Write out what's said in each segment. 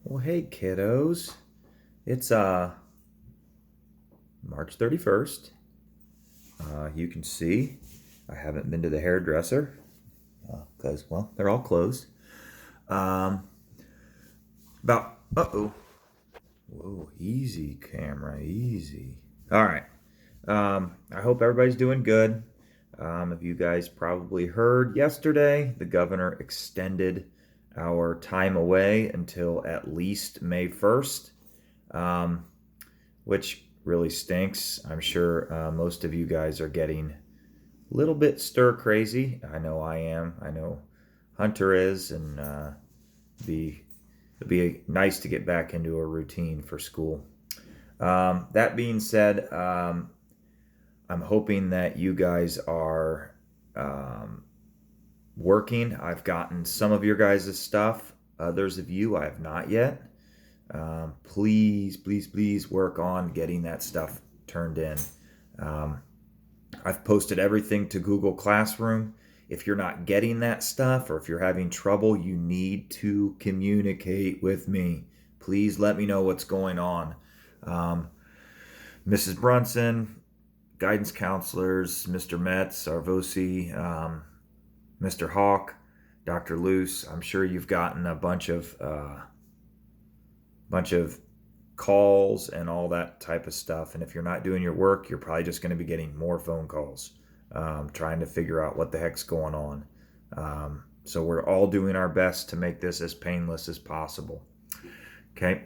Well, hey kiddos. It's March 31st. You can see I haven't been to the hairdresser because well, they're all closed. Um about uh-oh. Whoa, easy camera, easy. All right. I hope everybody's doing good. If you guys probably heard yesterday, the governor extended our time away until at least May 1st. Which really stinks. I'm sure most of you guys are getting a little bit stir crazy. I know I am. I know Hunter is, and be it'd be nice to get back into a routine for school. That being said, I'm hoping that you guys are working. I've gotten some of your guys' stuff. Others of you I have not yet. Please work on getting that stuff turned in. Um, I've posted everything to Google Classroom. If you're not getting that stuff or if you're having trouble, you need to communicate with me. Please let me know what's going on. Um, Mrs. Brunson, guidance counselors, Mr. Metz, Arvosi, Mr. Hawk, Dr. Luce. I'm sure you've gotten a bunch of calls and all that type of stuff. And if you're not doing your work, you're probably just going to be getting more phone calls, trying to figure out what the heck's going on. So we're all doing our best to make this as painless as possible. Okay.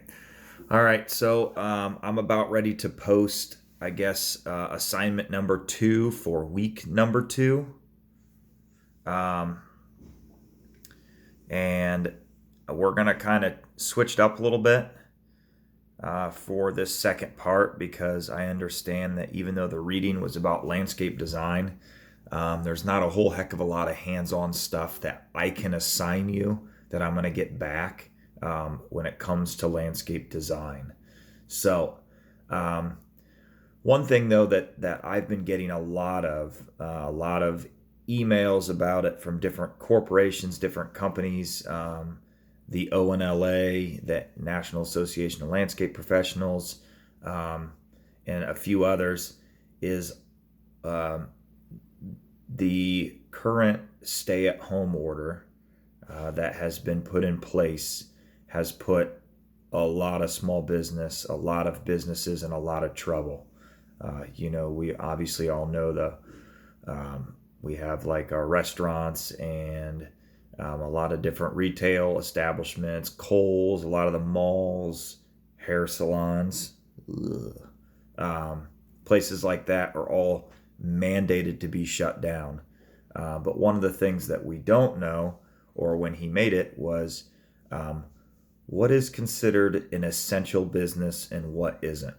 All right. So I'm about ready to post, I guess, assignment number 2 for week number 2. And we're going to kind of switch it up a little bit for this second part because I understand that even though the reading was about landscape design, there's not a whole heck of a lot of hands-on stuff that I can assign you that I'm going to get back when it comes to landscape design. So, one thing though that I've been getting a lot of emails about it from different corporations, different companies. The ONLA, the National Association of Landscape Professionals, and a few others, is um, the current stay at home order that has been put in place has put a lot of small business, a lot of businesses in a lot of trouble. We obviously all know we have like our restaurants and a lot of different retail establishments, Kohl's, a lot of the malls, hair salons, places like that are all mandated to be shut down. But one of the things that we don't know, or when he made it, was um, what is considered an essential business and what isn't.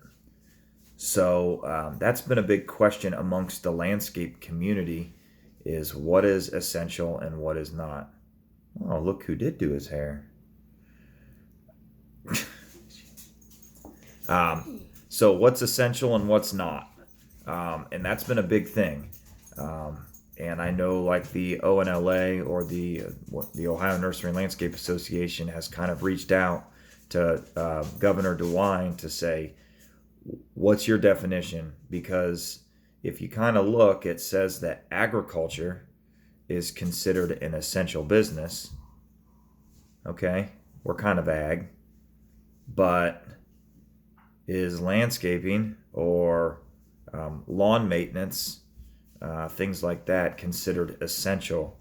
So that's been a big question amongst the landscape community is what is essential and what is not. Oh, look who did do his hair. So what's essential and what's not? And that's been a big thing. And I know like the ONLA or the Ohio Nursery and Landscape Association has kind of reached out to Governor DeWine to say, what's your definition? Because if you kind of look, it says that agriculture is considered an essential business. Okay, we're kind of ag, but is landscaping or lawn maintenance, things like that, considered essential?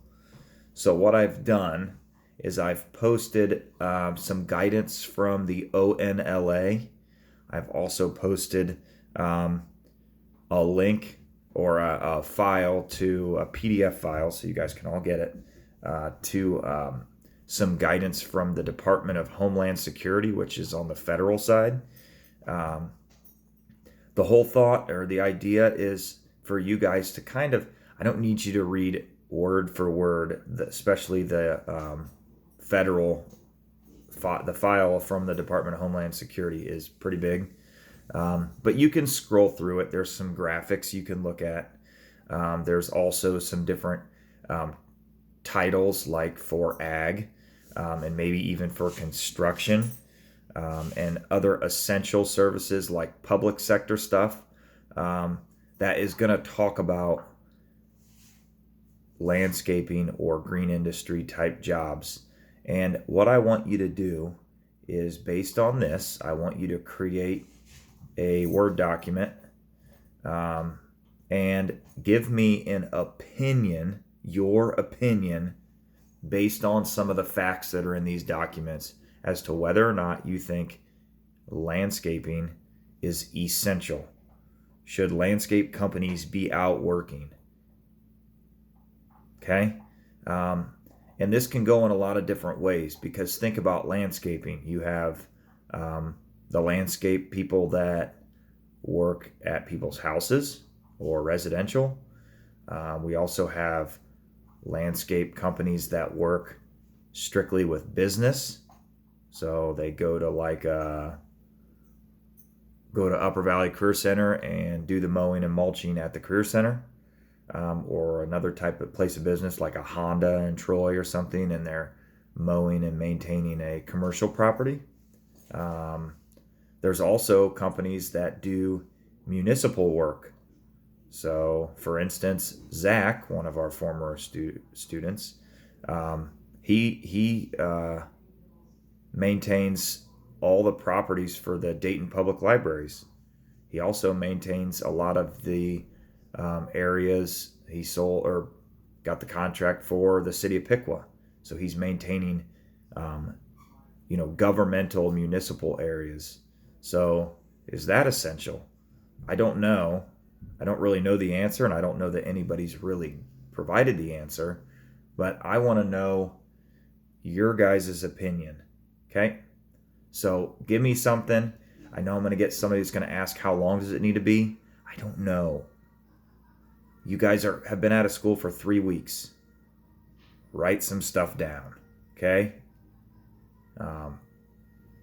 So what I've done is I've posted some guidance from the ONLA. I've also posted a link or a file to a PDF file so you guys can all get it to some guidance from the Department of Homeland Security, which is on the federal side. Um, the whole thought or the idea is for you guys to kind of, I don't need you to read word for word, especially the federal, the file from the Department of Homeland Security is pretty big. But you can scroll through it. There's some graphics you can look at. There's also some different titles like for ag and maybe even for construction. and other essential services like public sector stuff, that is going to talk about landscaping or green industry type jobs. And what I want you to do is, based on this, I want you to create a Word document, and give me an opinion, your opinion, based on some of the facts that are in these documents as to whether or not you think landscaping is essential. Should landscape companies be out working? Okay? And this can go in a lot of different ways, because think about landscaping. You have the landscape people that work at people's houses or residential. We also have landscape companies that work strictly with business. So they go to go to Upper Valley Career Center and do the mowing and mulching at the Career Center, or another type of place of business like a Honda in Troy or something, and they're mowing and maintaining a commercial property. There's also companies that do municipal work. So, for instance, Zach, one of our former students, he maintains all the properties for the Dayton Public Libraries. He also maintains a lot of the areas he sold or got the contract for the city of Piqua. So he's maintaining, governmental municipal areas. So is that essential? I don't know. I don't really know the answer, and I don't know that anybody's really provided the answer, but I want to know your guys' opinion. Okay? So give me something. I know I'm going to get somebody who's going to ask, how long does it need to be? I don't know. You guys have been out of school for 3 weeks. Write some stuff down. Okay?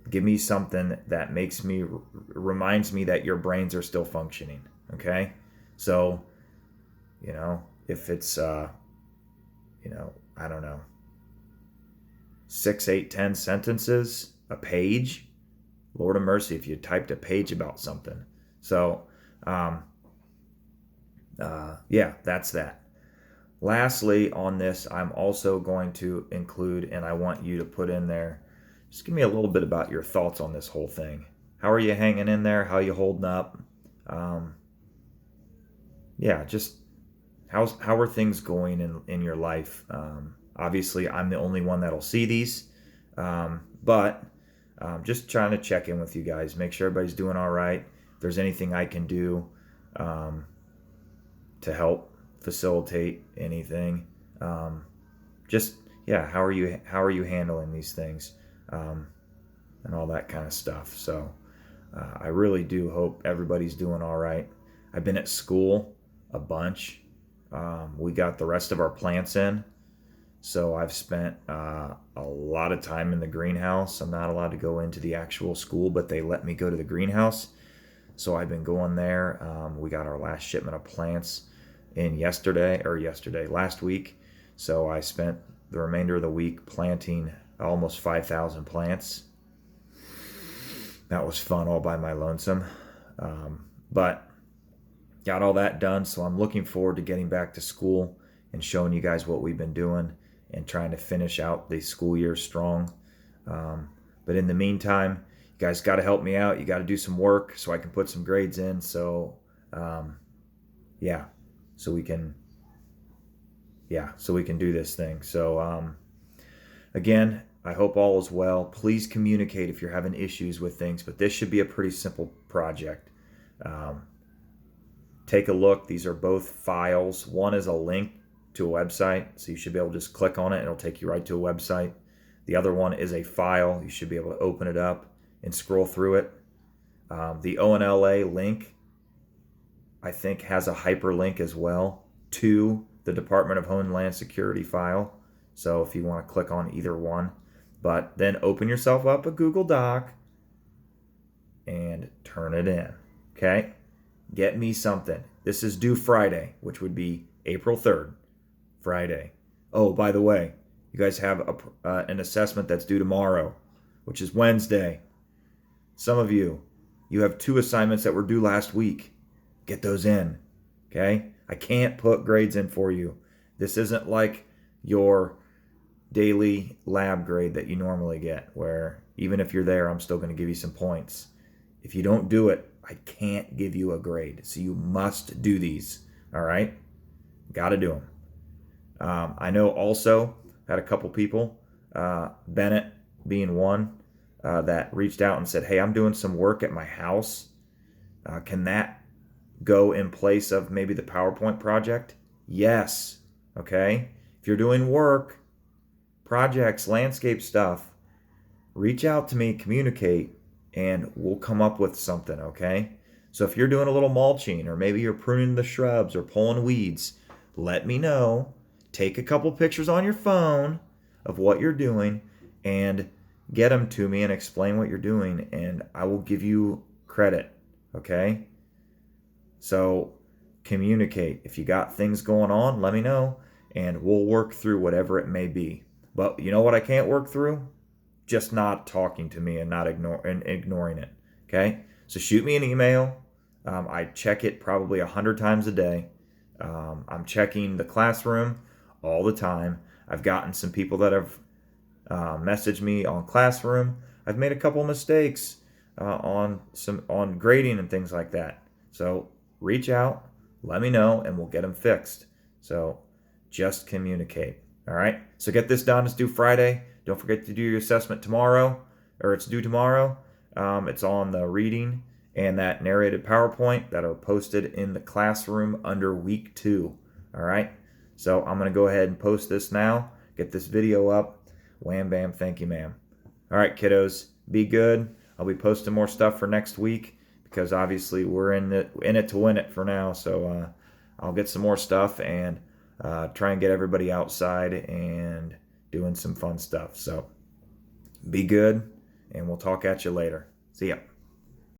Give me something that reminds me that your brains are still functioning. Okay? So, if it's, I don't know, 6, 8, 10 sentences, a page, Lord of mercy, if you typed a page about something. So, that's that. Lastly, on this, I'm also going to include, and I want you to put in there, just give me a little bit about your thoughts on this whole thing. How are you hanging in there? How are you holding up? Just how are things going in your life? Obviously, I'm the only one that'll see these, but just trying to check in with you guys, make sure everybody's doing all right. If there's anything I can do to help facilitate anything, how are you handling these things, and all that kind of stuff. So I really do hope everybody's doing all right. I've been at school a bunch. We got the rest of our plants in, so I've spent a lot of time in the greenhouse. I'm not allowed to go into the actual school, but they let me go to the greenhouse, so I've been going there. We got our last shipment of plants in last week, so I spent the remainder of the week planting almost 5,000 plants. That was fun all by my lonesome, but got all that done, so I'm looking forward to getting back to school and showing you guys what we've been doing and trying to finish out the school year strong. But in the meantime, you guys got to help me out. You got to do some work so I can put some grades in. So we can do this thing. So again, I hope all is well. Please communicate if you're having issues with things, but this should be a pretty simple project. Take a look. These are both files. One is a link to a website, so you should be able to just click on it. It'll take you right to a website. The other one is a file. You should be able to open it up and scroll through it. The ONLA link, I think, has a hyperlink as well to the Department of Homeland Security file. So if you want to click on either one, but then open yourself up a Google Doc and turn it in. Okay? Get me something. This is due Friday, which would be April 3rd, Friday. Oh, by the way, you guys have an assessment that's due tomorrow, which is Wednesday. Some of you have 2 assignments that were due last week. Get those in, okay? I can't put grades in for you. This isn't like your daily lab grade that you normally get, where even if you're there, I'm still going to give you some points. If you don't do it, I can't give you a grade. So you must do these, all right? Got to do them. I know also had a couple people, Bennett being one, that reached out and said, hey, I'm doing some work at my house. Can that go in place of maybe the PowerPoint project? Yes. Okay. If you're doing work, projects, landscape stuff, reach out to me, communicate, and we'll come up with something. Okay. So if you're doing a little mulching, or maybe you're pruning the shrubs or pulling weeds, let me know. Take a couple pictures on your phone of what you're doing and get them to me and explain what you're doing, and I will give you credit. Okay. So communicate. If you got things going on, let me know, and we'll work through whatever it may be. But you know what I can't work through? Just not talking to me and not ignoring it. Okay? So shoot me an email. I check it probably 100 times a day. I'm checking the classroom all the time. I've gotten some people that have messaged me on Classroom. I've made a couple mistakes on grading and things like that. So reach out, let me know, and we'll get them fixed. So just communicate. All right. So get this done. It's due Friday. Don't forget to do your assessment tomorrow, or it's due tomorrow. It's on the reading and that narrated PowerPoint that are posted in the classroom under week 2. All right. So I'm going to go ahead and post this now. Get this video up. Wham, bam, thank you, ma'am. All right, kiddos, be good. I'll be posting more stuff for next week because obviously we're in it to win it for now. So I'll get some more stuff and try and get everybody outside and doing some fun stuff. So be good, and we'll talk at you later. See ya.